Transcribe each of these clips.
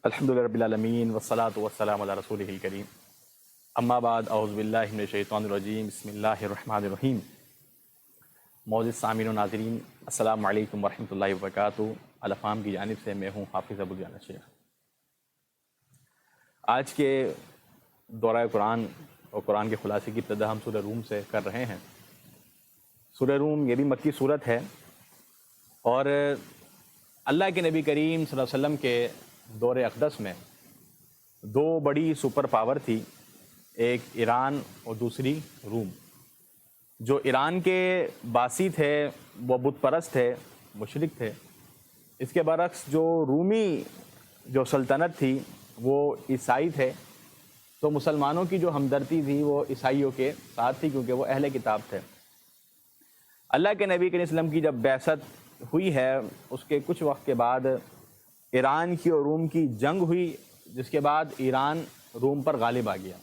الحمدللہ رب العالمین والصلاة والسلام علی رسولہ الکریم اما بعد اعوذ باللہ من الشیطان الرجیم بسم اللہ الرحمن الرحیم۔ معزز سامعین و ناظرین، السلام علیکم ورحمۃ اللہ وبرکاتہ۔ الافام کی جانب سے میں ہوں حافظ ابو جانا شیخ۔ آج کے دورہ قرآن اور قرآن کے خلاصے کی ابتدا ہم سورہ روم سے کر رہے ہیں۔ سورہ روم یہ بھی مکی صورت ہے اور اللہ کے نبی کریم صلی اللہ علیہ وسلم کے دور اقدس میں دو بڑی سپر پاور تھی، ایک ایران اور دوسری روم۔ جو ایران کے باسی تھے وہ بت پرست تھے، مشرک تھے۔ اس کے برعکس جو رومی جو سلطنت تھی وہ عیسائی تھے، تو مسلمانوں کی جو ہمدردی تھی وہ عیسائیوں کے ساتھ تھی کیونکہ وہ اہل کتاب تھے۔ اللہ کے نبی کریم صلی اللہ علیہ وسلم کی جب بعثت ہوئی ہے اس کے کچھ وقت کے بعد ایران کی اور روم کی جنگ ہوئی، جس کے بعد ایران روم پر غالب آ گیا۔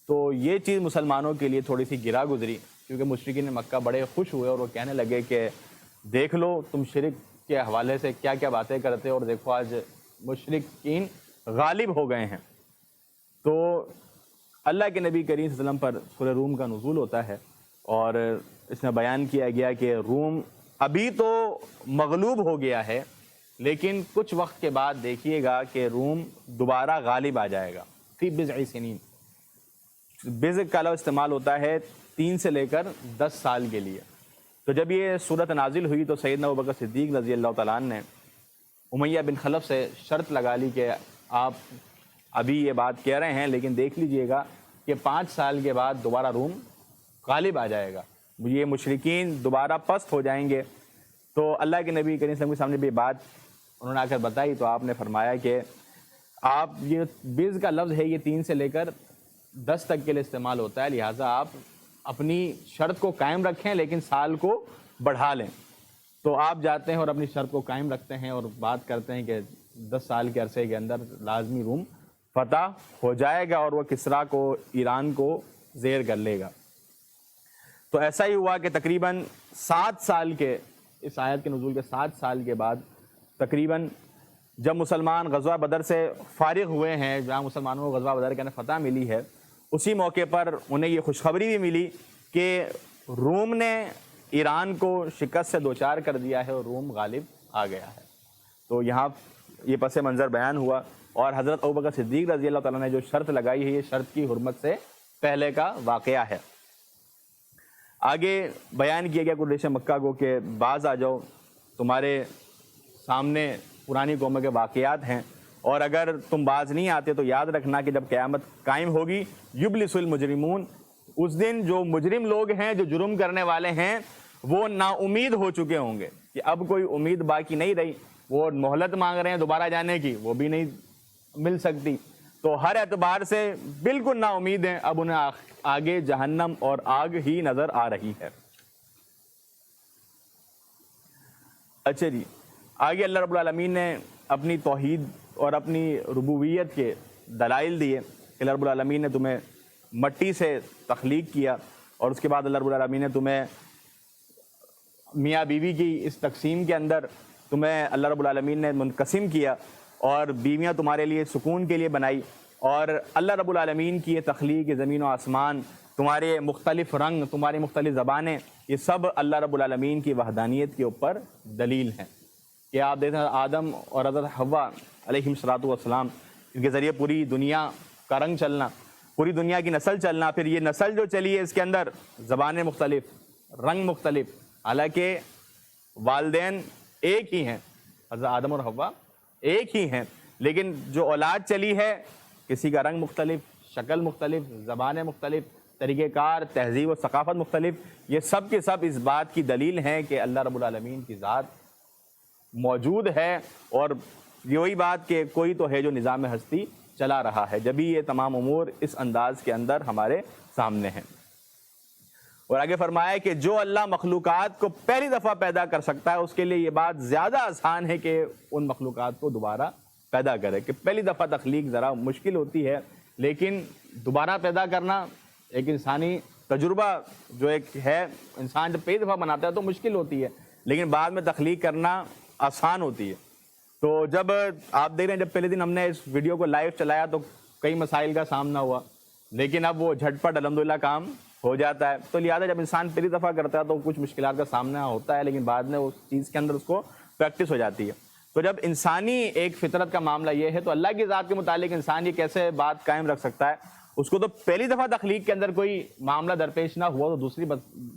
تو یہ چیز مسلمانوں کے لیے تھوڑی سی گرا گزری، کیونکہ مشرکین مکہ بڑے خوش ہوئے اور وہ کہنے لگے کہ دیکھ لو تم شرک کے حوالے سے کیا کیا باتیں کرتے اور دیکھو آج مشرکین غالب ہو گئے ہیں۔ تو اللہ کے نبی کریم صلی اللہ علیہ وسلم پر سورہ روم کا نزول ہوتا ہے اور اس میں بیان کیا گیا کہ روم ابھی تو مغلوب ہو گیا ہے، لیکن کچھ وقت کے بعد دیکھیے گا کہ روم دوبارہ غالب آ جائے گا۔ فی بضع سنین، بضع کا لفظ استعمال ہوتا ہے 3 سے لے کر 10 سال کے لیے۔ تو جب یہ صورت نازل ہوئی تو سیدنا ابوبکر صدیق رضی اللہ تعالیٰ عنہ نے امیہ بن خلف سے شرط لگا لی کہ آپ ابھی یہ بات کہہ رہے ہیں لیکن دیکھ لیجئے گا کہ 5 سال کے بعد دوبارہ روم غالب آ جائے گا، یہ مشرکین دوبارہ پست ہو جائیں گے۔ تو اللہ کے نبی کریم صلی اللہ علیہ وسلم کے سامنے بھی بات انہوں نے آ کر بتائی تو آپ نے فرمایا کہ آپ یہ بضع کا لفظ ہے یہ 3 سے لے کر 10 تک کے لیے استعمال ہوتا ہے، لہٰذا آپ اپنی شرط کو قائم رکھیں لیکن سال کو بڑھا لیں۔ تو آپ جاتے ہیں اور اپنی شرط کو قائم رکھتے ہیں اور بات کرتے ہیں کہ 10 سال کے عرصے کے اندر لازمی روم فتح ہو جائے گا اور وہ کسریٰ کو، ایران کو زیر کر لے گا۔ تو ایسا ہی ہوا کہ تقریباً 7 سال کے، اس آیت کے نزول کے 7 سال کے بعد تقریباً جب مسلمان غزوہ بدر سے فارغ ہوئے ہیں، جہاں مسلمانوں کو غزوہ بدر کے اندر فتح ملی ہے، اسی موقع پر انہیں یہ خوشخبری بھی ملی کہ روم نے ایران کو شکست سے دوچار کر دیا ہے اور روم غالب آ گیا ہے۔ تو یہاں یہ پس منظر بیان ہوا اور حضرت ابوبکر صدیق رضی اللہ تعالیٰ نے جو شرط لگائی ہے یہ شرط کی حرمت سے پہلے کا واقعہ ہے۔ آگے بیان کیا گیا قریش مکہ کو کہ باز آ جاؤ، تمہارے سامنے پرانی قوموں کے واقعات ہیں اور اگر تم باز نہیں آتے تو یاد رکھنا کہ جب قیامت قائم ہوگی یبلس المجرمون، اس دن جو مجرم لوگ ہیں، جو جرم کرنے والے ہیں، وہ نا امید ہو چکے ہوں گے کہ اب کوئی امید باقی نہیں رہی۔ وہ مہلت مانگ رہے ہیں دوبارہ جانے کی، وہ بھی نہیں مل سکتی۔ تو ہر اعتبار سے بالکل نا امید ہیں، اب انہیں آگے جہنم اور آگ ہی نظر آ رہی ہے۔ اچھا جی، آگے اللہ رب العالمین نے اپنی توحید اور اپنی ربوبیت کے دلائل دیے کہ اللہ رب العالمین نے تمہیں مٹی سے تخلیق کیا اور اس کے بعد اللہ رب العالمین نے تمہیں میاں بیوی کی اس تقسیم کے اندر تمہیں اللہ رب العالمین نے منقسم کیا اور بیویاں تمہارے لیے سکون کے لیے بنائی، اور اللہ رب العالمین کی یہ تخلیق، یہ زمین و آسمان، تمہارے مختلف رنگ، تمہاری مختلف زبانیں، یہ سب اللہ رب العالمین کی وحدانیت کے اوپر دلیل ہیں کہ آپ دیکھیں آدم اور حضرت حوا علیہم السلام، ان کے ذریعے پوری دنیا کا رنگ چلنا، پوری دنیا کی نسل چلنا، پھر یہ نسل جو چلی ہے اس کے اندر زبانیں مختلف، رنگ مختلف، حالانکہ والدین ایک ہی ہیں، حضرت آدم اور حوا ایک ہی ہیں، لیکن جو اولاد چلی ہے کسی کا رنگ مختلف، شکل مختلف، زبانیں مختلف، طریقہ کار، تہذیب و ثقافت مختلف، یہ سب کے سب اس بات کی دلیل ہیں کہ اللہ رب العالمین کی ذات موجود ہے، اور یہی بات کہ کوئی تو ہے جو نظام ہستی چلا رہا ہے، جبھی یہ تمام امور اس انداز کے اندر ہمارے سامنے ہیں۔ اور آگے فرمایا کہ جو اللہ مخلوقات کو پہلی دفعہ پیدا کر سکتا ہے اس کے لیے یہ بات زیادہ آسان ہے کہ ان مخلوقات کو دوبارہ پیدا کرے، کہ پہلی دفعہ تخلیق ذرا مشکل ہوتی ہے لیکن دوبارہ پیدا کرنا ایک انسانی تجربہ جو ایک ہے، انسان جب پہلی دفعہ بناتا ہے تو مشکل ہوتی ہے لیکن بعد میں تخلیق کرنا آسان ہوتی ہے۔ تو جب آپ دیکھ رہے ہیں، جب پہلے دن ہم نے اس ویڈیو کو لائیو چلایا تو کئی مسائل کا سامنا ہوا، لیکن اب وہ جھٹ پٹ الحمدللہ کام ہو جاتا ہے. تو لہٰذا جب انسان پہلی دفعہ کرتا ہے تو کچھ مشکلات کا سامنا ہوتا ہے، لیکن بعد میں اس چیز کے اندر اس کو پریکٹس ہو جاتی ہے. تو جب انسانی ایک فطرت کا معاملہ یہ ہے، تو اللہ کی ذات کے متعلق انسان یہ کیسے بات قائم رکھ سکتا ہے؟ اس کو تو پہلی دفعہ تخلیق کے اندر کوئی معاملہ درپیش نہ ہوا، تو دوسری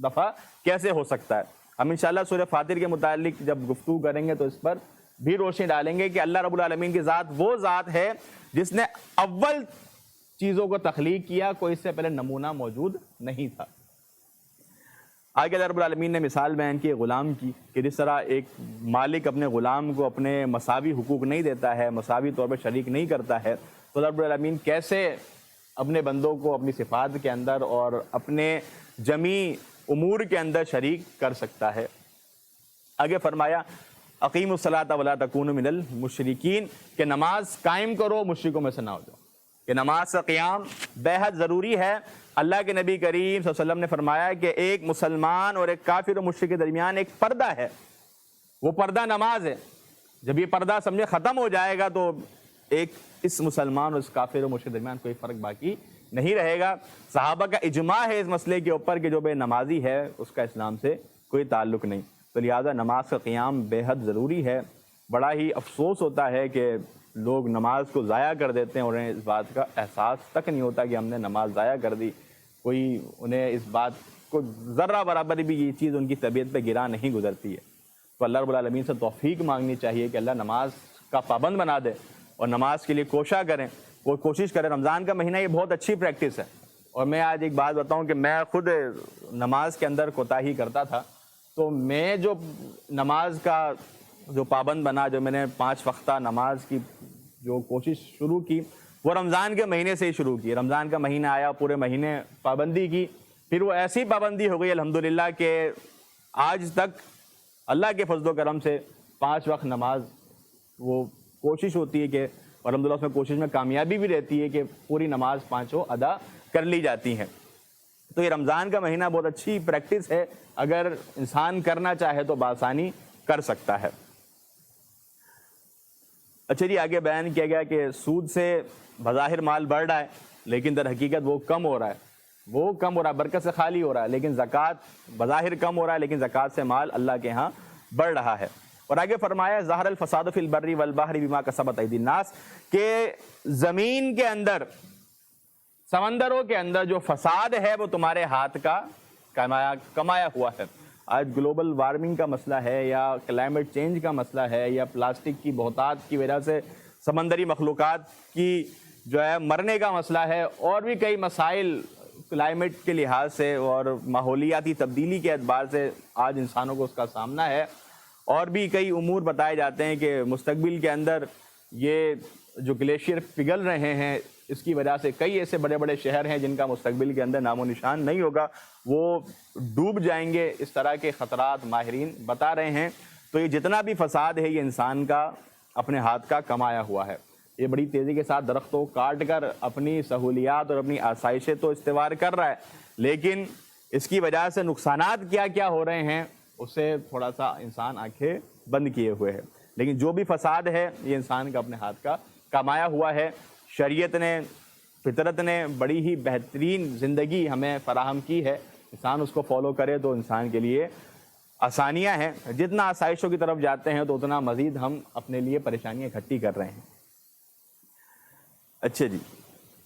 دفعہ کیسے ہو سکتا ہے؟ ہم انشاءاللہ سورہ فاطر کے متعلق جب گفتگو کریں گے تو اس پر بھی روشنی ڈالیں گے کہ اللہ رب العالمین کی ذات وہ ذات ہے جس نے اول چیزوں کو تخلیق کیا، کوئی اس سے پہلے نمونہ موجود نہیں تھا. آگے اللہ رب العالمین نے مثال بیان کی غلام کی، کہ جس طرح ایک مالک اپنے غلام کو اپنے مساوی حقوق نہیں دیتا ہے، مساوی طور پر شریک نہیں کرتا ہے، تو اللہ رب العالمین کیسے اپنے بندوں کو اپنی صفات کے اندر اور اپنے جمی امور کے اندر شریک کر سکتا ہے. آگے فرمایا اقیموا الصلاۃ ولا تکونوا من المشرکین، کہ نماز قائم کرو، مشرکوں میں سے نہ ہو جاؤ. کہ نماز کا قیام بے حد ضروری ہے. اللہ کے نبی کریم صلی اللہ علیہ وسلم نے فرمایا کہ ایک مسلمان اور ایک کافر و مشرک کے درمیان ایک پردہ ہے، وہ پردہ نماز ہے. جب یہ پردہ سمجھے ختم ہو جائے گا تو ایک اس مسلمان اور اس کافر و مشرک کے درمیان کوئی فرق باقی نہیں رہے گا. صحابہ کا اجماع ہے اس مسئلے کے اوپر کہ جو بے نمازی ہے اس کا اسلام سے کوئی تعلق نہیں. تو لہٰذا نماز کا قیام بے حد ضروری ہے. بڑا ہی افسوس ہوتا ہے کہ لوگ نماز کو ضائع کر دیتے ہیں اور انہیں اس بات کا احساس تک نہیں ہوتا کہ ہم نے نماز ضائع کر دی. کوئی انہیں اس بات کو ذرہ برابر بھی یہ چیز ان کی طبیعت پہ گرا نہیں گزرتی ہے. تو اللہ رب العالمین سے توفیق مانگنی چاہیے کہ اللہ نماز کا پابند بنا دے اور نماز کے لیے کوشش کریں. رمضان کا مہینہ یہ بہت اچھی پریکٹس ہے. اور میں آج ایک بات بتاؤں کہ میں خود نماز کے اندر کوتاہی کرتا تھا. تو میں جو نماز کا جو پابند بنا، جو میں نے 5 وقتہ نماز کی جو کوشش شروع کی، وہ رمضان کے مہینے سے ہی شروع کی. رمضان کا مہینہ آیا، پورے مہینے پابندی کی، پھر وہ ایسی پابندی ہو گئی الحمدللہ کہ آج تک اللہ کے فضل و کرم سے 5 وقت نماز وہ کوشش ہوتی ہے کہ اور الحمدللہ اس میں کوشش میں کامیابی بھی رہتی ہے کہ پوری نماز 5 ادا کر لی جاتی ہیں. تو یہ رمضان کا مہینہ بہت اچھی پریکٹس ہے، اگر انسان کرنا چاہے تو بآسانی کر سکتا ہے. اچھا جی، آگے بیان کیا گیا کہ سود سے بظاہر مال بڑھ رہا ہے لیکن در حقیقت وہ کم ہو رہا ہے، برکت سے خالی ہو رہا ہے. لیکن زکوٰۃ بظاہر کم ہو رہا ہے لیکن زکوٰۃ سے مال اللہ کے ہاں بڑھ رہا ہے. اور آگے فرمایا ظہر الفساد فی البر والبحر بما کسبت ایدی الناس، کہ زمین کے اندر، سمندروں کے اندر جو فساد ہے وہ تمہارے ہاتھ کا کمایا ہوا ہے. آج گلوبل وارمنگ کا مسئلہ ہے، یا کلائمیٹ چینج کا مسئلہ ہے، یا پلاسٹک کی بہتات کی وجہ سے سمندری مخلوقات کی جو ہے مرنے کا مسئلہ ہے، اور بھی کئی مسائل کلائمیٹ کے لحاظ سے اور ماحولیاتی تبدیلی کے اعتبار سے آج انسانوں کو اس کا سامنا ہے. اور بھی کئی امور بتائے جاتے ہیں کہ مستقبل کے اندر یہ جو گلیشیئر پگھل رہے ہیں اس کی وجہ سے کئی ایسے بڑے بڑے شہر ہیں جن کا مستقبل کے اندر نام و نشان نہیں ہوگا، وہ ڈوب جائیں گے. اس طرح کے خطرات ماہرین بتا رہے ہیں. تو یہ جتنا بھی فساد ہے یہ انسان کا اپنے ہاتھ کا کمایا ہوا ہے. یہ بڑی تیزی کے ساتھ درختوں کاٹ کر اپنی سہولیات اور اپنی آسائشیں تو استوار کر رہا ہے، لیکن اس کی وجہ سے نقصانات کیا کیا ہو رہے ہیں اس سے تھوڑا سا انسان آنکھیں بند کیے ہوئے ہے. لیکن جو بھی فساد ہے یہ انسان کا اپنے ہاتھ کا کمایا ہوا ہے. شریعت نے، فطرت نے بڑی ہی بہترین زندگی ہمیں فراہم کی ہے. انسان اس کو فالو کرے تو انسان کے لیے آسانیاں ہیں. جتنا آسائشوں کی طرف جاتے ہیں تو اتنا مزید ہم اپنے لیے پریشانیاں اکٹھی کر رہے ہیں. اچھا جی،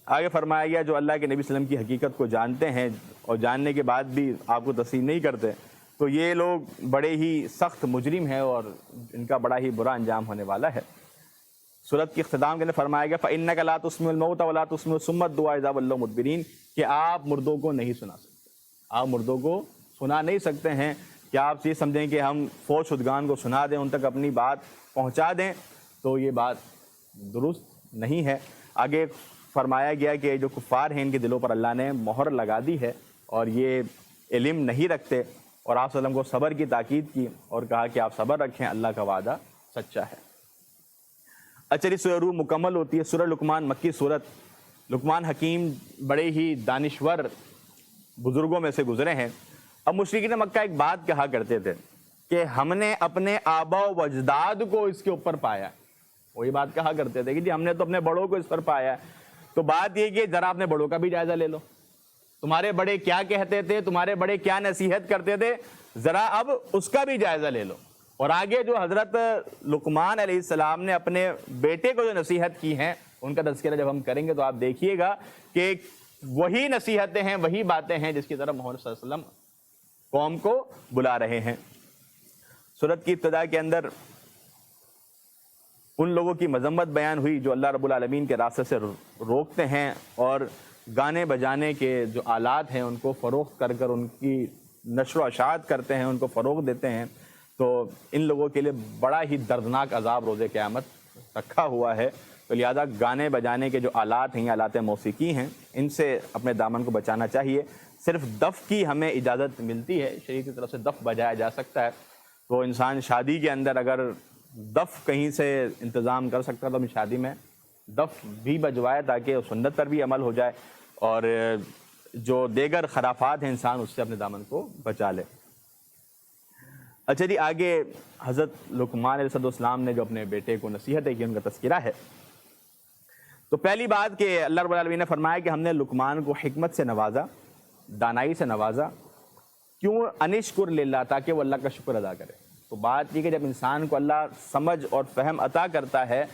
آگے فرمایا گیا جو اللہ کے نبی صلی اللہ علیہ وسلم کی حقیقت کو جانتے ہیں اور جاننے کے بعد بھی آپ کو تسلیم نہیں کرتے، تو یہ لوگ بڑے ہی سخت مجرم ہیں اور ان کا بڑا ہی برا انجام ہونے والا ہے. سورت کی اختتام کے اندر فرمایا گیا فَإِنَّكَ لَا تُسْمِعُ الْمَوْتَ وَلَا تُسْمِعُ الصُّمَّ الدُّعَاءَ إِذَا وَلَّوْا مُدْبِرِينَ، کہ آپ مردوں کو نہیں سنا سکتے. آپ مردوں کو سنا نہیں سکتے ہیں. کیا آپ یہ سمجھیں کہ ہم فوت شدگان کو سنا دیں، ان تک اپنی بات پہنچا دیں؟ تو یہ بات درست نہیں ہے. آگے فرمایا گیا کہ جو کفار ہیں ان کے دلوں پر اللہ نے مہر لگا دی ہے اور یہ علم نہیں رکھتے، اور آپ صلی اللہ علیہ وسلم کو صبر کی تاکید کی اور کہا کہ آپ صبر رکھیں، اللہ کا وعدہ سچا ہے. اچھا جی، سورہ روم مکمل ہوتی ہے. سورہ لقمان مکی صورت. لقمان حکیم بڑے ہی دانشور بزرگوں میں سے گزرے ہیں. اب مشرکین مکہ ایک بات کہا کرتے تھے کہ ہم نے اپنے آبا و اجداد کو اس کے اوپر پایا. وہی بات کہا کرتے تھے کہ جی ہم نے تو اپنے بڑوں کو اس پر پایا ہے. تو بات یہ کہ ذرا اپنے بڑوں کا بھی جائزہ لے لو, تمہارے بڑے کیا کہتے تھے, تمہارے بڑے کیا نصیحت کرتے تھے, ذرا اب اس کا بھی جائزہ لے لو. اور آگے جو حضرت لقمان علیہ السلام نے اپنے بیٹے کو جو نصیحت کی ہیں ان کا تذکرہ جب ہم کریں گے تو آپ دیکھیے گا کہ وہی نصیحتیں ہیں, وہی باتیں ہیں جس کی طرف محمد صلی اللہ علیہ وسلم قوم کو بلا رہے ہیں. سورت کی ابتدا کے اندر ان لوگوں کی مذمت بیان ہوئی جو اللہ رب العالمین کے راستے سے روکتے ہیں اور گانے بجانے کے جو آلات ہیں ان کو فروخت کر کر ان کی نشر و اشاعت کرتے ہیں, ان کو فروغ دیتے ہیں. تو ان لوگوں کے لیے بڑا ہی دردناک عذاب روز قیامت رکھا ہوا ہے. تو لہذا گانے بجانے کے جو آلات ہیں, آلات موسیقی ہیں, ان سے اپنے دامن کو بچانا چاہیے. صرف دف کی ہمیں اجازت ملتی ہے, شریعت کی طرف سے دف بجایا جا سکتا ہے. تو انسان شادی کے اندر اگر دف کہیں سے انتظام کر سکتا ہے تو ہم شادی میں دف بھی بجوائے تاکہ سنت پر بھی عمل ہو جائے اور جو دیگر خرافات ہیں انسان اس سے اپنے دامن کو بچا لے. اچھا جی, آگے حضرت لقمان علیہ السلام نے جو اپنے بیٹے کو نصیحتیں کی ان کا تذکرہ ہے. تو پہلی بات کہ اللہ رب العالمین نے فرمایا کہ ہم نے لقمان کو حکمت سے نوازا, دانائی سے نوازا. کیوں؟ انشکر للہ, تاکہ وہ اللہ کا شکر ادا کرے. تو بات یہ کہ جب انسان کو اللہ سمجھ اور فہم عطا کرتا ہے,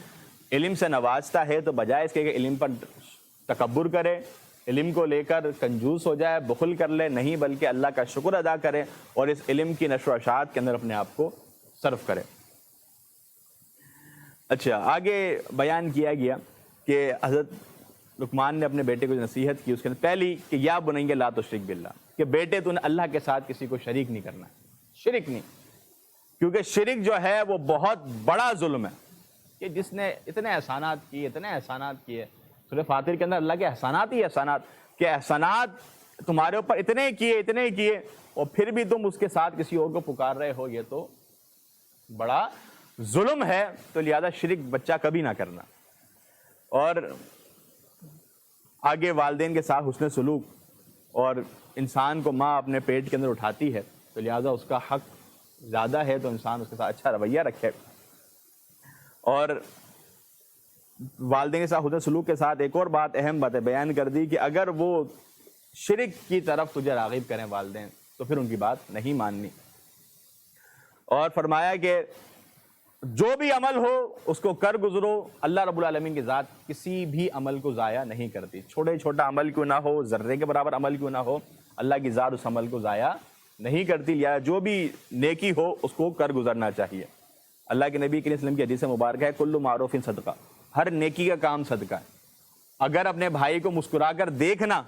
علم سے نوازتا ہے, تو بجائے اس کے کہ علم پر تکبر کرے, علم کو لے کر کنجوس ہو جائے, بخل کر لے, نہیں بلکہ اللہ کا شکر ادا کرے اور اس علم کی نشر و اشاعت کے اندر اپنے آپ کو صرف کرے. اچھا, آگے بیان کیا گیا کہ حضرت لقمان نے اپنے بیٹے کو نصیحت کی. اس کے اندر پہلی کہ یا بنی لا تشرک باللہ, کہ بیٹے تو نے اللہ کے ساتھ کسی کو شریک نہیں کرنا, شرک نہیں. کیونکہ شرک جو ہے وہ بہت بڑا ظلم ہے کہ جس نے اتنے احسانات کیے. سورہ فاطر کے اندر اللہ کے احسانات ہی احسانات, کہ احسانات تمہارے اوپر اتنے کیے اور پھر بھی تم اس کے ساتھ کسی اور کو پکار رہے ہو, یہ تو بڑا ظلم ہے. تو لہذا شرک بچہ کبھی نہ کرنا. اور آگے والدین کے ساتھ حسن سلوک, اور انسان کو ماں اپنے پیٹ کے اندر اٹھاتی ہے تو لہذا اس کا حق زیادہ ہے, تو انسان اس کے ساتھ اچھا رویہ رکھے. اور والدین کے ساتھ حسن سلوک کے ساتھ ایک اور بات, اہم باتیں بیان کر دی کہ اگر وہ شرک کی طرف تجھے راغب کریں والدین تو پھر ان کی بات نہیں ماننی. اور فرمایا کہ جو بھی عمل ہو اس کو کر گزرو, اللہ رب العالمین کی ذات کسی بھی عمل کو ضائع نہیں کرتی. چھوٹا عمل کیوں نہ ہو, ذرے کے برابر عمل کیوں نہ ہو, اللہ کی ذات اس عمل کو ضائع نہیں کرتی. لہٰذا جو بھی نیکی ہو اس کو کر گزرنا چاہیے. اللہ کے نبی کریم صلی اللہ علیہ وسلم کی حدیث مبارکہ ہے, کل معروف صدقہ, ہر نیکی کا کام صدقہ ہے. اگر اپنے بھائی کو مسکرا کر دیکھنا,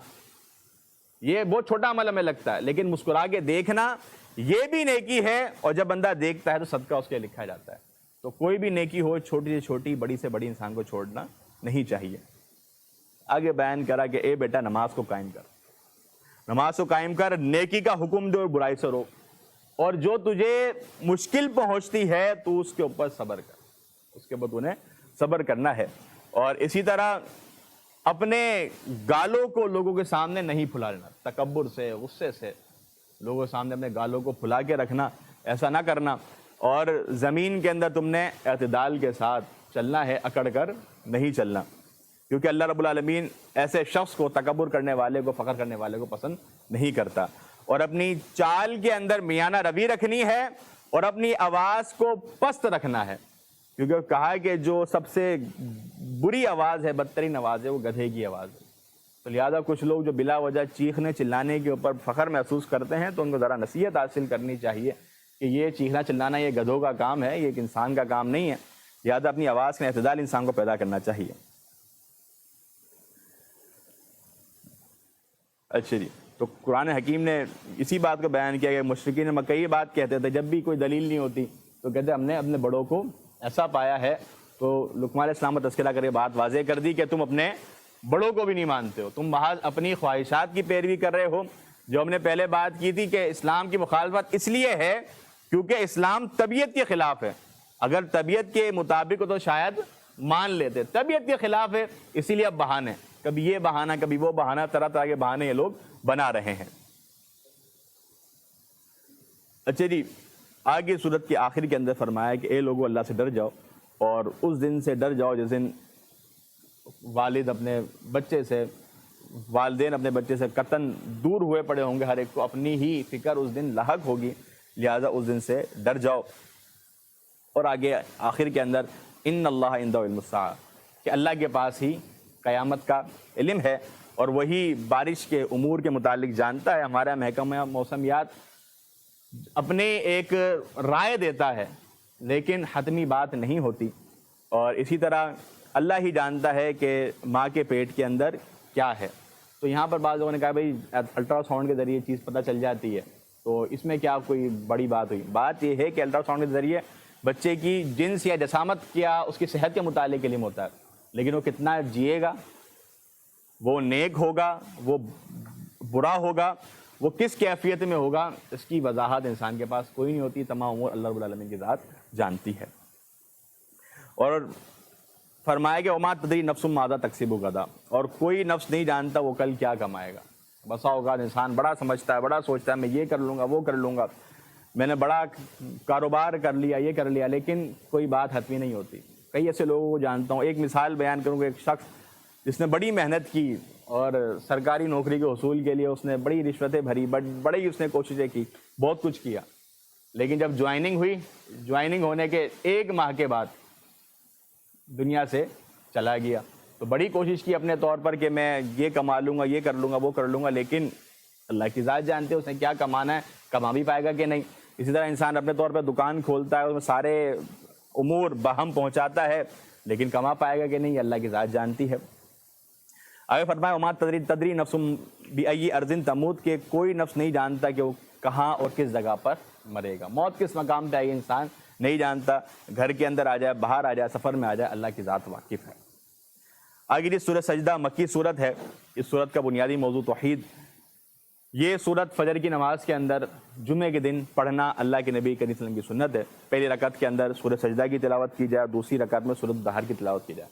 یہ بہت چھوٹا عمل ہمیں لگتا ہے, لیکن مسکرا کے دیکھنا یہ بھی نیکی ہے, اور جب بندہ دیکھتا ہے تو صدقہ اس کے لکھا جاتا ہے. تو کوئی بھی نیکی ہو, چھوٹی سے چھوٹی, بڑی سے بڑی, انسان کو چھوڑنا نہیں چاہیے. آگے بیان کرا کہ اے بیٹا نماز کو قائم کر, نماز کو قائم کر, نیکی کا حکم دے اور برائی سے روک, اور جو تجھے مشکل پہنچتی ہے تو اس کے اوپر صبر کر, اس کے اوپر انہیں صبر کرنا ہے. اور اسی طرح اپنے گالوں کو لوگوں کے سامنے نہیں پھلانا, تکبر سے, غصے سے لوگوں کے سامنے اپنے گالوں کو پھلا کے رکھنا, ایسا نہ کرنا. اور زمین کے اندر تم نے اعتدال کے ساتھ چلنا ہے, اکڑ کر نہیں چلنا, کیونکہ اللہ رب العالمین ایسے شخص کو, تکبر کرنے والے کو, فخر کرنے والے کو پسند نہیں کرتا. اور اپنی چال کے اندر میانہ روی رکھنی ہے اور اپنی آواز کو پست رکھنا ہے, کیونکہ کہا کہ جو سب سے بری آواز ہے, بدترین آواز ہے, وہ گدھے کی آواز ہے. تو لہذا کچھ لوگ جو بلا وجہ چیخنے چلانے کے اوپر فخر محسوس کرتے ہیں تو ان کو ذرا نصیحت حاصل کرنی چاہیے کہ یہ چیخنا چلانا یہ گدھوں کا کام ہے, یہ ایک انسان کا کام نہیں ہے. لہذا اپنی آواز میں اعتدال انسان کو پیدا کرنا چاہیے. اچھا جی, تو قرآن حکیم نے اسی بات کو بیان کیا کہ مشرکین مکہ یہ بات کہتے تھے, جب بھی کوئی دلیل نہیں ہوتی تو کہتے ہم نے اپنے بڑوں کو ایسا پایا ہے. تو لقمان علیہ السلام کو تذکرہ کر کے بات واضح کر دی کہ تم اپنے بڑوں کو بھی نہیں مانتے ہو, تم محض اپنی خواہشات کی پیروی کر رہے ہو. جو ہم نے پہلے بات کی تھی کہ اسلام کی مخالفت اس لیے ہے کیونکہ اسلام طبیعت کے خلاف ہے. اگر طبیعت کے مطابق ہو تو شاید مان لیتے, طبیعت کے خلاف ہے اسی لیے اب بہانے, کبھی یہ بہانہ کبھی وہ بہانہ, طرح طرح کے بہانے یہ لوگ بنا رہے ہیں. اچھا جی, آگے سورت کے آخر کے اندر فرمایا کہ اے لوگو اللہ سے ڈر جاؤ اور اس دن سے ڈر جاؤ جس دن والد اپنے بچے سے، والدین اپنے بچے سے قطعاً دور ہوئے پڑے ہوں گے، ہر ایک کو اپنی ہی فکر اس دن لاحق ہوگی، لہٰذا اس دن سے ڈر جاؤ۔ اور آگے آخر کے اندر ان اللہ عندہ علم الساعہ، کہ اللہ کے پاس ہی قیامت کا علم ہے اور وہی بارش کے امور کے متعلق جانتا ہے۔ ہمارا محکمہ موسمیات اپنے ایک رائے دیتا ہے لیکن حتمی بات نہیں ہوتی، اور اسی طرح اللہ ہی جانتا ہے کہ ماں کے پیٹ کے اندر کیا ہے۔ تو یہاں پر بعض لوگوں نے کہا بھائی الٹرا ساؤنڈ کے ذریعے چیز پتہ چل جاتی ہے، تو اس میں کیا کوئی بڑی بات ہوئی؟ بات یہ ہے کہ الٹرا ساؤنڈ کے ذریعے بچے کی جنس یا جسامت کیا اس کی صحت کے متعلق علم ہوتا ہے، لیکن وہ کتنا جیے گا، وہ نیک ہوگا، وہ برا ہوگا، وہ کس کیفیت میں ہوگا، اس کی وضاحت انسان کے پاس کوئی نہیں ہوتی، تمام امور اللہ رب العالمین کی ذات جانتی ہے۔ اور فرمایا کہ وما تدری نفس ماذا تکسب غدا، اور کوئی نفس نہیں جانتا وہ کل کیا کمائے گا۔ بسا اوقات انسان بڑا سمجھتا ہے، بڑا سوچتا ہے میں یہ کر لوں گا، وہ کر لوں گا، میں نے بڑا کاروبار کر لیا، یہ کر لیا، لیکن کوئی بات حتمی نہیں ہوتی۔ کئی ایسے لوگوں کو جانتا ہوں، ایک مثال بیان کروں گا، ایک شخص جس نے بڑی محنت کی اور سرکاری نوکری کے حصول کے لیے اس نے بڑی رشوتیں بھری، بڑی اس نے کوششیں کی، بہت کچھ کیا، لیکن جب جوائننگ ہوئی، جوائننگ ہونے کے 1 ماہ کے بعد دنیا سے چلا گیا۔ تو بڑی کوشش کی اپنے طور پر کہ میں یہ کما لوں گا، یہ کر لوں گا، وہ کر لوں گا، لیکن اللہ کی ذات جانتے ہیں اس نے کیا کمانا ہے، کما بھی پائے گا کہ نہیں۔ اسی طرح انسان اپنے طور پر دکان کھولتا ہے، اس میں سارے امور باہم پہنچاتا ہے، لیکن کما پائے گا کہ نہیں، اللہ کی ذات جانتی ہے۔ آگے فرمایا وما تدری نفس بأی ارض تموت، کہ کوئی نفس نہیں جانتا کہ وہ کہاں اور کس جگہ پر مرے گا، موت کس مقام پہ آئے گی انسان نہیں جانتا، گھر کے اندر آ جائے، باہر آ جائے، سفر میں آ جائے، اللہ کی ذات واقف ہے۔ آگے سورہ سجدہ مکی صورت ہے، اس صورت کا بنیادی موضوع توحید۔ یہ صورت فجر کی نماز کے اندر جمعے کے دن پڑھنا اللہ کے نبی کریم صلی اللہ علیہ وسلم کی سنت ہے۔ پہلی رکعت کے اندر سورہ سجدہ کی تلاوت کی جائے، دوسری رکعت میں سورۃ الدہر کی تلاوت کی جائے۔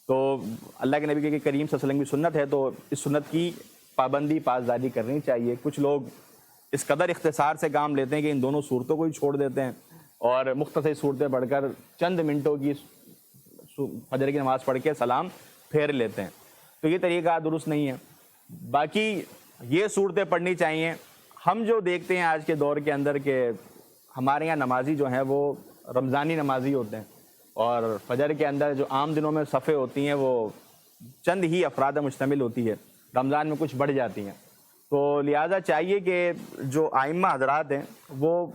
تو اللہ کے نبی کے کریم صلی اللہ علیہ وسلم کی سنت ہے، تو اس سنت کی پابندی پاسداری کرنی چاہیے۔ کچھ لوگ اس قدر اختصار سے کام لیتے ہیں کہ ان دونوں صورتوں کو ہی چھوڑ دیتے ہیں اور مختصر صورتیں پڑھ کر چند منٹوں کی فجر کی نماز پڑھ کے سلام پھیر لیتے ہیں، تو یہ طریقہ درست نہیں ہے۔ باقی یہ صورتیں پڑھنی چاہیے۔ ہم جو دیکھتے ہیں آج کے دور کے اندر کہ ہمارے یہاں نمازی جو ہیں وہ رمضانی نمازی ہوتے ہیں، اور فجر کے اندر جو عام دنوں میں صفیں ہوتی ہیں وہ چند ہی افراد مشتمل ہوتی ہے، رمضان میں کچھ بڑھ جاتی ہیں۔ تو لہٰذا چاہیے کہ جو ائمہ حضرات ہیں وہ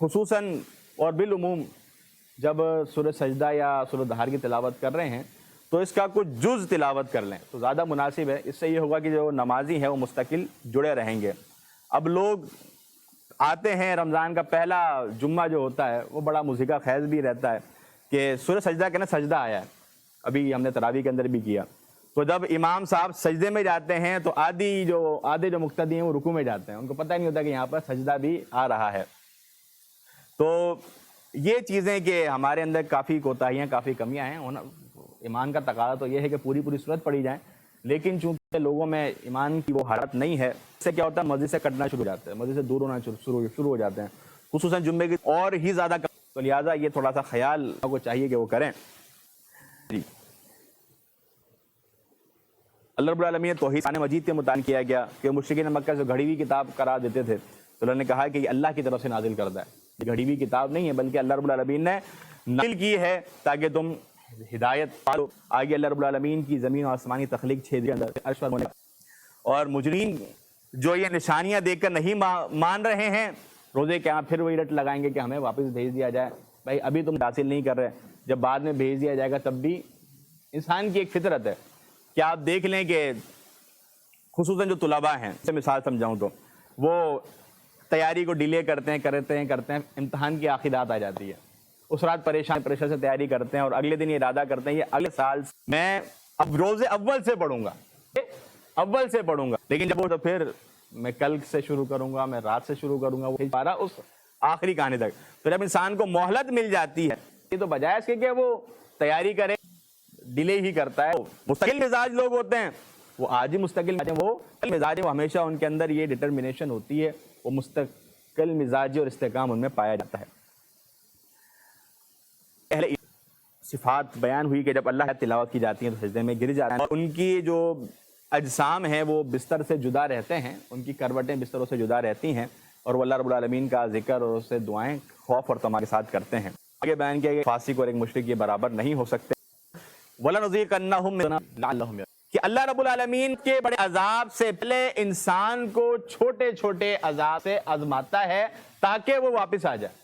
خصوصاً اور بالعموم جب سورہ سجدہ یا سورہ دہر کی تلاوت کر رہے ہیں تو اس کا کچھ جز تلاوت کر لیں تو زیادہ مناسب ہے۔ اس سے یہ ہوگا کہ جو نمازی ہیں وہ مستقل جڑے رہیں گے۔ اب لوگ آتے ہیں، رمضان کا پہلا جمعہ جو ہوتا ہے وہ بڑا موسیقہ خیز بھی رہتا ہے کہ سورہ سجدہ کے نا سجدہ آیا ہے، ابھی ہم نے تراویح کے اندر بھی کیا، تو جب امام صاحب سجدے میں جاتے ہیں تو آدھے جو مقتدی ہیں وہ رکوع میں جاتے ہیں، ان کو پتہ نہیں ہوتا کہ یہاں پر سجدہ بھی آ رہا ہے۔ تو یہ چیزیں کہ ہمارے اندر کافی کوتاہیاں، کافی کمیاں ہیں۔ ایمان کا تقاضا تو یہ ہے کہ پوری صورت پڑھی جائیں، لیکن چونکہ لوگوں میں ایمان کی وہ حالت نہیں ہے، اس سے کیا ہوتا ہے مسجد سے کٹنا شروع ہو جاتا ہے، مسجد سے دور ہونا شروع ہو جاتے ہیں، خصوصاً جمعے کی اور ہی زیادہ، تو لہٰذا یہ تھوڑا سا خیال کو چاہیے کہ وہ کریں۔ جی اللہ رب العالمین نے توحید قرآن مجید کے متعلق کیا گیا کہ مشرکین مکہ سے گھڑی ہوئی کتاب قرار دیتے تھے، تو اللہ نے کہا کہ یہ اللہ کی طرف سے نازل کردہ ہے، یہ گھڑی ہوئی کتاب نہیں ہے بلکہ اللہ رب العالمین نے نازل کی ہے تاکہ تم ہدایت پالو۔ آگے اللہ رب العالمین کی زمین و آسمانی تخلیق 6 دن کے اندر عرش پر ہونے، اور مجرمین جو یہ نشانیاں دیکھ کر نہیں مان رہے ہیں، روزے قیامت پھر وہی رٹ لگائیں گے کہ ہمیں واپس بھیج دیا جائے۔ بھائی ابھی تم حاصل نہیں کر رہے، جب بعد میں بھیج دیا جائے گا تب بھی انسان کی ایک فطرت ہے کہ آپ دیکھ لیں کہ خصوصاً جو طلباء ہیں، سے مثال سمجھاؤں تو وہ تیاری کو ڈیلے کرتے ہیں، امتحان کی آخری رات آ جاتی ہے، اس رات پریشان سے تیاری کرتے ہیں اور اگلے دن یہ ارادہ کرتے ہیں یہ اگلے سال میں اب روزے اول سے پڑھوں گا، لیکن جب وہ تو پھر میں کل سے شروع کروں گا، میں رات سے شروع کروں گا، وہ پارا اس آخری کہانی تک۔ تو جب انسان کو مہلت مل جاتی ہے یہ تو بجائے اس کے کہ وہ تیاری کرے، ڈیلے ہی کرتا ہے۔ مستقل مزاج لوگ ہوتے ہیں وہ آج ہی مستقل وہ مزاج، وہ ہمیشہ ان کے اندر یہ ڈٹرمنیشن ہوتی ہے، وہ مستقل مزاجی اور استحکام ان میں پایا جاتا ہے۔ صفات بیان ہوئی کہ جب اللہ کی تلاوت کی جاتی ہے تو سجدے میں گر جاتے ہیں، اور ان کی جو اجسام ہیں وہ بستر سے جدا رہتے ہیں، ان کی کروٹیں بستروں سے جدا رہتی ہیں، اور وہ اللہ رب العالمین کا ذکر اور اس سے دعائیں خوف اور طمع کے ساتھ کرتے ہیں۔ آگے بیان کیا کہ فاسق اور ایک مشرک یہ برابر نہیں ہو سکتے۔ وَلَنُذِيقَنَّهُم مِّنْ لَعَلَّهُمْ يَرْجِعُونَ کہ اللہ رب العالمین کے بڑے عذاب سے پہلے انسان کو چھوٹے چھوٹے عذاب سے آزماتا ہے تاکہ وہ واپس آ جائے۔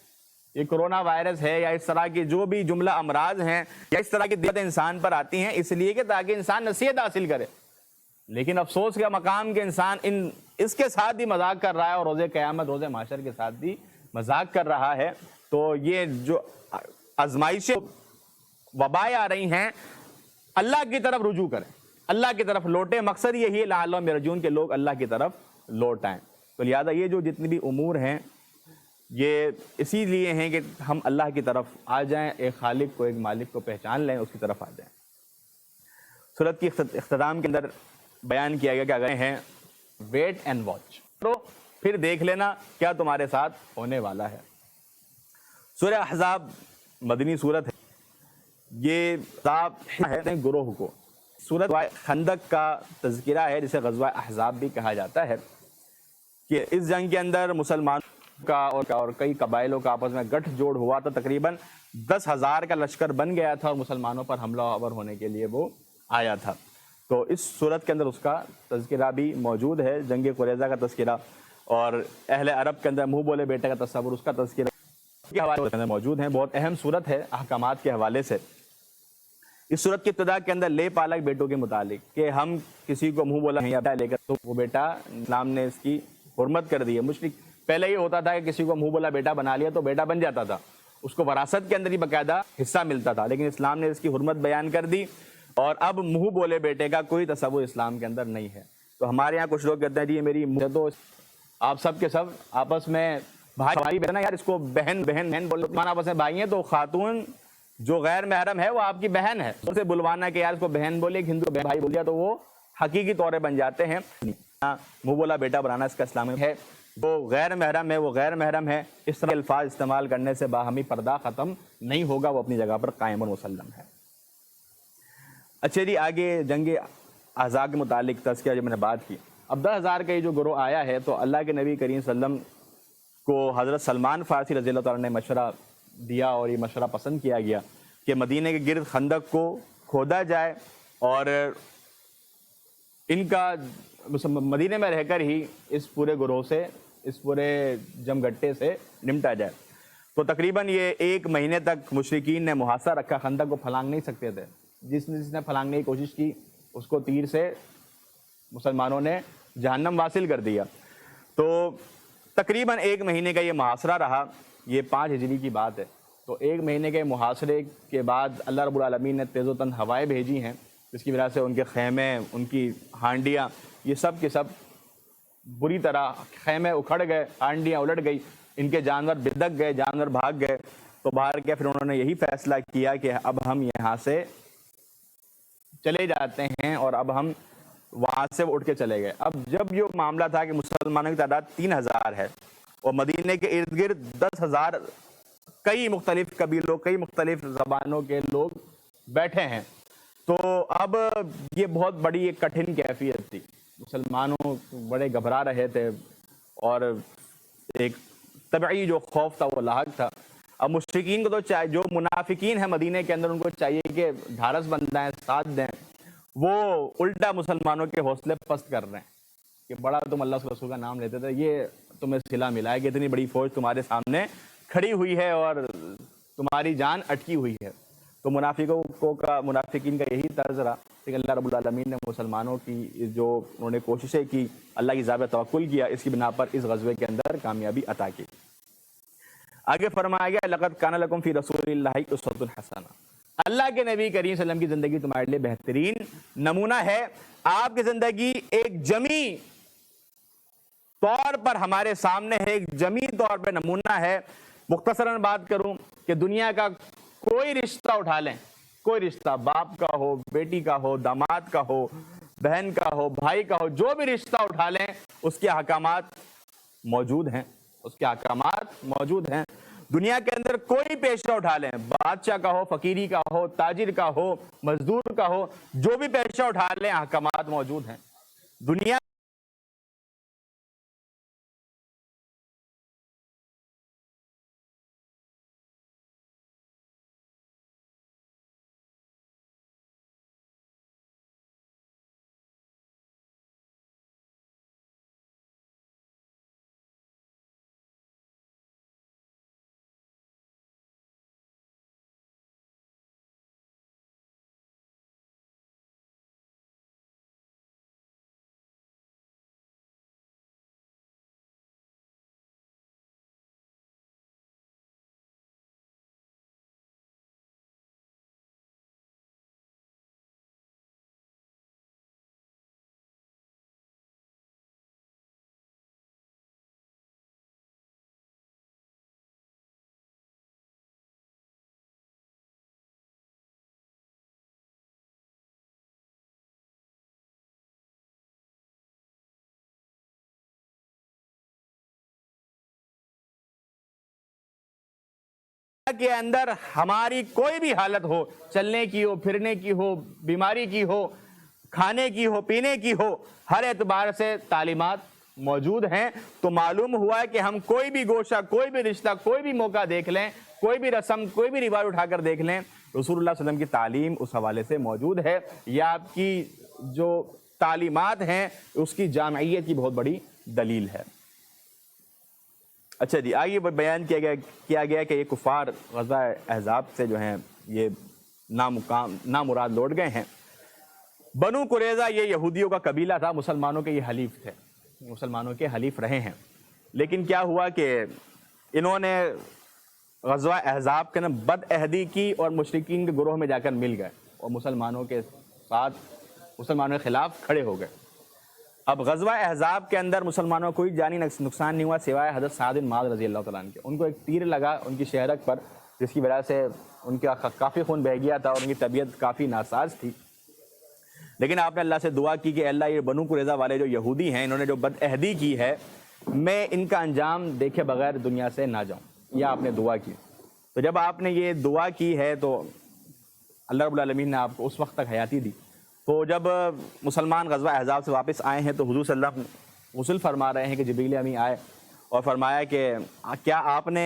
یہ کرونا وائرس ہے یا اس طرح کی جو بھی جملہ امراض ہیں یا اس طرح کی دقتیں انسان پر آتی ہیں اس لیے کہ تاکہ انسان نصیحت حاصل کرے، لیکن افسوس کا مقام کہ انسان اس کے ساتھ بھی مذاق کر رہا ہے، اور روز قیامت روز محشر کے ساتھ بھی مذاق کر رہا ہے۔ تو یہ جو آزمائشیں وبائیں آ رہی ہیں، اللہ کی طرف رجوع کریں، اللہ کی طرف لوٹیں۔ مقصد یہی ہے لعلہم یرجعون کہ لوگ اللہ کی طرف لوٹ آئیں۔ تو لہٰذا یہ جو جتنی بھی امور ہیں یہ اسی لیے ہیں کہ ہم اللہ کی طرف آ جائیں، ایک خالق کو ایک مالک کو پہچان لیں، اس کی طرف آ جائیں۔ سورت کی اختتام کے اندر بیان کیا گیا کہ اگر ہیں ویٹ اینڈ واچ تو پھر دیکھ لینا کیا تمہارے ساتھ ہونے والا ہے۔ سورہ احزاب مدنی سورت ہے، یہ احزاب ہے گروہ کو، سورت خندق کا تذکرہ ہے جسے غزوہ احزاب بھی کہا جاتا ہے، کہ اس جنگ کے اندر مسلمانوں کا اور کئی قبائلوں کا آپس میں گٹھ جوڑ ہوا تھا، تقریباً 10,000 کا لشکر بن گیا تھا اور مسلمانوں پر حملہ آور ہونے کے لیے وہ آیا تھا۔ تو اس صورت کے اندر اس کا تذکرہ بھی موجود ہے، جنگ قریظہ کا تذکرہ، اور اہل عرب کے اندر منہ بولے بیٹے کا تصور، اس کا تذکرہ کے حوالے سے موجود ہیں۔ بہت اہم صورت ہے احکامات کے حوالے سے۔ اس صورت کی ابتدا کے اندر لے پالک بیٹوں کے متعلق کہ ہم کسی کو منہ بولا نہیں لے کر تو وہ بیٹا اسلام نے اس کی حرمت کر دی ہے۔ مشرک پہلے یہ ہوتا تھا کہ کسی کو منہ بولا بیٹا بنا لیا تو بیٹا بن جاتا تھا، اس کو وراثت کے اندر ہی باقاعدہ حصہ ملتا تھا، لیکن اسلام نے اس کی حرمت بیان کر دی، اور اب منہ بولے بیٹے کا کوئی تصور اسلام کے اندر نہیں ہے۔ تو ہمارے یہاں کچھ لوگ کہتے ہیں جی یہ میری تو آپ سب کے سب آپس میں بھائی بہن یار اس کو بہن بہن بہن بولو، آپس میں بھائی ہیں، تو خاتون جو غیر محرم ہے وہ آپ کی بہن ہے، اسے بلوانا کہ یار اس کو بہن بولے، ایک ہندو بھائی بول دیا تو وہ حقیقی طور پہ بن جاتے ہیں۔ منہ بولا بیٹا بنانا اس کا اسلام ہے، وہ غیر محرم ہے وہ غیر محرم ہے، اس طرح الفاظ استعمال کرنے سے باہمی پردہ ختم نہیں ہوگا، وہ اپنی جگہ پر قائم اور مسلم ہے۔ اچھا جی، آگے جنگ احزاب کے متعلق تذکرہ جو میں نے بات کی، اب 10,000 کا یہ جو گروہ آیا ہے تو اللہ کے نبی کریم صلی اللہ علیہ وسلم کو حضرت سلمان فارسی رضی اللہ تعالیٰ نے مشورہ دیا، اور یہ مشورہ پسند کیا گیا کہ مدینہ کے گرد خندق کو کھودا جائے اور ان کا مدینہ میں رہ کر ہی اس پورے گروہ سے، اس پورے جم گٹے سے نمٹا جائے۔ تو تقریباً یہ 1 مہینے تک مشرکین نے محاصرہ رکھا، خندق کو پھلانگ نہیں سکتے تھے، جس نے پھلانگنے کی کوشش کی اس کو تیر سے مسلمانوں نے جہنم واصل کر دیا۔ تو تقریباً 1 مہینے کا یہ محاصرہ رہا، یہ 5 ہجری کی بات ہے۔ تو 1 مہینے کے محاصرے کے بعد اللہ رب العالمین نے تیز و تند ہوائیں بھیجی ہیں، جس کی وجہ سے ان کے خیمے، ان کی ہانڈیاں، یہ سب کے سب بری طرح، خیمے اکھڑ گئے، ہانڈیاں الٹ گئی، ان کے جانور بدک گئے، جانور بھاگ گئے۔ تو باہر کے پھر انہوں نے یہی فیصلہ کیا کہ اب ہم یہاں سے چلے جاتے ہیں، اور اب ہم وہاں سے اٹھ کے چلے گئے۔ اب جب یہ معاملہ تھا کہ مسلمانوں کی تعداد 3,000 ہے اور مدینے کے ارد گرد 10,000 کئی مختلف قبیلوں، کئی مختلف زبانوں کے لوگ بیٹھے ہیں، تو اب یہ بہت بڑی ایک کٹھن کیفیت تھی، مسلمانوں بڑے گھبرا رہے تھے، اور ایک طبعی جو خوف تھا وہ لاحق تھا۔ اب مشرکین کو تو چاہیے، جو منافقین ہیں مدینہ کے اندر، ان کو چاہیے کہ ڈھارس بندائیں، ساتھ دیں، وہ الٹا مسلمانوں کے حوصلے پست کر رہے ہیں کہ بڑا تم اللہ کے رسول کا نام لیتے تھے، یہ تمہیں صلہ ملا ہے کہ اتنی بڑی فوج تمہارے سامنے کھڑی ہوئی ہے اور تمہاری جان اٹکی ہوئی ہے۔ تو منافقین کا یہی طرز رہا کہ اللہ رب العالمین نے مسلمانوں کی جو انہوں نے کوششیں کی، اللہ کی ذات توکل کیا، اس کی بنا پر اس غزوے کے اندر کامیابی عطا کی۔ آگے فرمایا گیا لقد کان لکم فی رسول اللہ اسوۃ حسنہ، اللہ کے نبی کریم صلی اللہ علیہ وسلم کی زندگی تمہارے لیے بہترین نمونہ ہے۔ آپ کی زندگی ایک جمی طور پر ہمارے سامنے ہے، ایک جمی طور پہ نمونہ ہے۔ مختصراً بات کروں کہ دنیا کا کوئی رشتہ اٹھا لیں، کوئی رشتہ، باپ کا ہو، بیٹی کا ہو، داماد کا ہو، بہن کا ہو، بھائی کا ہو، جو بھی رشتہ اٹھا لیں اس کے احکامات موجود ہیں، اس کے احکامات موجود ہیں۔ دنیا کے اندر کوئی پیشہ اٹھا لیں، بادشاہ کا ہو، فقیری کا ہو، تاجر کا ہو، مزدور کا ہو، جو بھی پیشہ اٹھا لیں احکامات موجود ہیں۔ دنیا کے اندر ہماری کوئی بھی حالت ہو، چلنے کی ہو، پھرنے کی ہو، بیماری کی ہو، کھانے کی ہو، پینے کی ہو، ہر اعتبار سے تعلیمات موجود ہیں۔ تو معلوم ہوا ہے کہ ہم کوئی بھی گوشہ، کوئی بھی رشتہ، کوئی بھی موقع دیکھ لیں، کوئی بھی رسم، کوئی بھی روایت اٹھا کر دیکھ لیں، رسول اللہ صلی اللہ علیہ وسلم کی تعلیم اس حوالے سے موجود ہے۔ یہ آپ کی جو تعلیمات ہیں اس کی جامعیت کی بہت بڑی دلیل ہے۔ اچھا جی، آئیے بیان کیا گیا کہ یہ کفار غزوہ احزاب سے جو ہیں یہ نامراد لوٹ گئے ہیں۔ بنو قریظہ یہ یہودیوں کا قبیلہ تھا، مسلمانوں کے یہ حلیف تھے، مسلمانوں کے حلیف رہے ہیں۔ لیکن کیا ہوا کہ انہوں نے غزوہ احزاب کے بد عہدی کی اور مشرکین کے گروہ میں جا کر مل گئے اور مسلمانوں کے ساتھ، مسلمانوں کے خلاف کھڑے ہو گئے۔ اب غزوہ احزاب کے اندر مسلمانوں کو کوئی جانی نقصان نہیں ہوا سوائے حضرت سعد بن معاذ رضی اللہ تعالیٰ عنہ کے۔ ان کو ایک تیر لگا ان کی شہرک پر، جس کی وجہ سے ان کا کافی خون بہہ گیا تھا اور ان کی طبیعت کافی ناساز تھی۔ لیکن آپ نے اللہ سے دعا کی کہ اللہ یہ بنو قریظہ والے جو یہودی ہیں، انہوں نے جو بد عہدی کی ہے، میں ان کا انجام دیکھے بغیر دنیا سے نہ جاؤں۔ یہ آپ نے دعا کی۔ تو جب آپ نے یہ دعا کی ہے تو اللہ رب العالمین نے آپ کو اس وقت تک حیاتی دی۔ تو جب مسلمان غزوہ احزاب سے واپس آئے ہیں تو حضور صلی اللہ علیہ وسلم غسل فرما رہے ہیں کہ جبریل امین آئے اور فرمایا کہ کیا آپ نے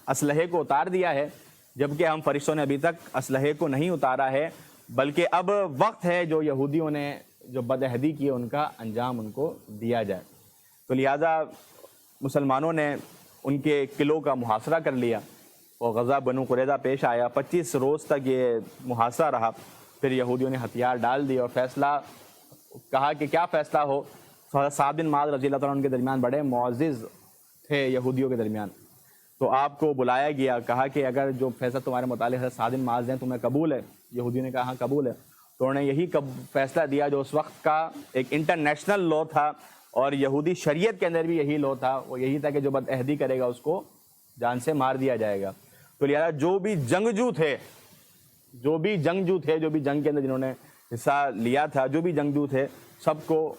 اسلحے کو اتار دیا ہے؟ جبکہ ہم فرشتوں نے ابھی تک اسلحے کو نہیں اتارا ہے، بلکہ اب وقت ہے جو یہودیوں نے جو بد عہدی کی ان کا انجام ان کو دیا جائے۔ تو لہٰذا مسلمانوں نے ان کے قلعوں کا محاصرہ کر لیا اور غزوہ بنو قریظہ پیش آیا۔ 25 روز تک یہ محاصرہ رہا۔ پھر یہودیوں نے ہتھیار ڈال دی اور فیصلہ کہا کہ کیا فیصلہ ہو۔ سعد بن معاذ رضی اللہ تعالیٰ عنہ کے درمیان بڑے معزز تھے یہودیوں کے درمیان، تو آپ کو بلایا گیا، کہا کہ اگر جو فیصلہ تمہارے متعلق ہے سعد بن معاذ ہیں تمہیں قبول ہے؟ یہودیوں نے کہا ہاں قبول ہے۔ تو انہوں نے یہی فیصلہ دیا جو اس وقت کا ایک انٹرنیشنل لا تھا اور یہودی شریعت کے اندر بھی یہی لا تھا، وہ یہی تھا کہ جو بد عہدی کرے گا اس کو جان سے مار دیا جائے گا۔ تو لہٰذا جو بھی جنگجو تھے، جو بھی جنگ کے اندر جنہوں نے حصہ لیا تھا، جو بھی جنگجو تھے، سب کو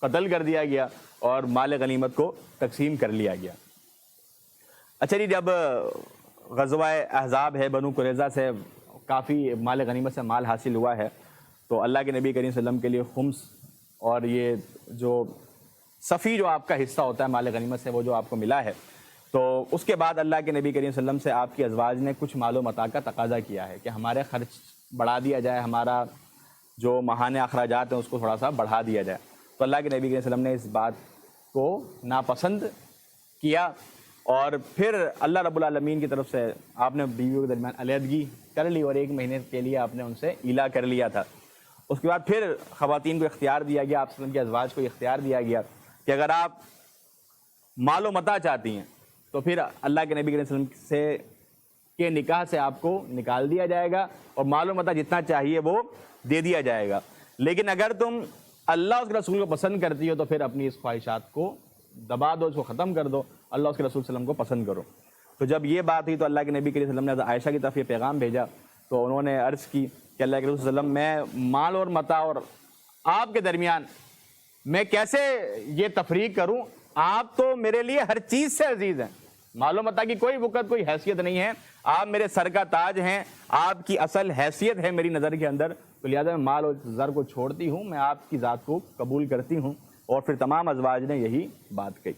قتل کر دیا گیا اور مال غنیمت کو تقسیم کر لیا گیا۔ اچھا جی، جب غزوہ احزاب ہے، بنو قریظہ سے کافی مال غنیمت سے مال حاصل ہوا ہے، تو اللہ کے نبی کریم صلی اللہ علیہ وسلم کے لیے خمس اور یہ جو صفی جو آپ کا حصہ ہوتا ہے مال غنیمت سے، وہ جو آپ کو ملا ہے، تو اس کے بعد اللہ کے نبی کریم صلی اللہ علیہ وسلم سے آپ کی ازواج نے کچھ مال و متاع کا تقاضا کیا ہے کہ ہمارے خرچ بڑھا دیا جائے، ہمارا جو ماہانہ اخراجات ہیں اس کو تھوڑا سا بڑھا دیا جائے۔ تو اللہ کے نبی کریم صلی اللہ علیہ وسلم نے اس بات کو ناپسند کیا اور پھر اللہ رب العالمین کی طرف سے آپ نے بیویوں کے درمیان علیحدگی کر لی اور 1 مہینے کے لیے آپ نے ان سے ایلا کر لیا تھا۔ اس کے بعد پھر خواتین کو اختیار دیا گیا، آپ صلی اللہ علیہ وسلم کی ازواج کو اختیار دیا گیا کہ اگر آپ مال و متاع چاہتی ہیں تو پھر اللہ کے نبی کریم صلی اللہ علیہ وسلم سے کے نکاح سے آپ کو نکال دیا جائے گا اور مال و متاع جتنا چاہیے وہ دے دیا جائے گا۔ لیکن اگر تم اللہ اس کے رسول کو پسند کرتی ہو تو پھر اپنی اس خواہشات کو دبا دو، اس کو ختم کر دو، اللہ اس کے رسول صلی اللہ علیہ وسلم کو پسند کرو۔ تو جب یہ بات ہوئی تو اللہ کے نبی کریم صلی اللہ علیہ وسلم نے عائشہ کی طرف یہ پیغام بھیجا، تو انہوں نے عرض کی کہ اللہ کے رسول صلی اللہ علیہ وسلم میں مال اور متاع اور آپ کے درمیان میں کیسے یہ تفریق کروں؟ آپ تو میرے لیے ہر چیز سے عزیز ہیں، معلومتا کی کوئی وقت کوئی حیثیت نہیں ہے، آپ میرے سر کا تاج ہیں، آپ کی اصل حیثیت ہے میری نظر کے اندر، تو لہٰذا میں مال اور زر کو چھوڑتی ہوں، میں آپ کی ذات کو قبول کرتی ہوں، اور پھر تمام ازواج نے یہی بات کہی۔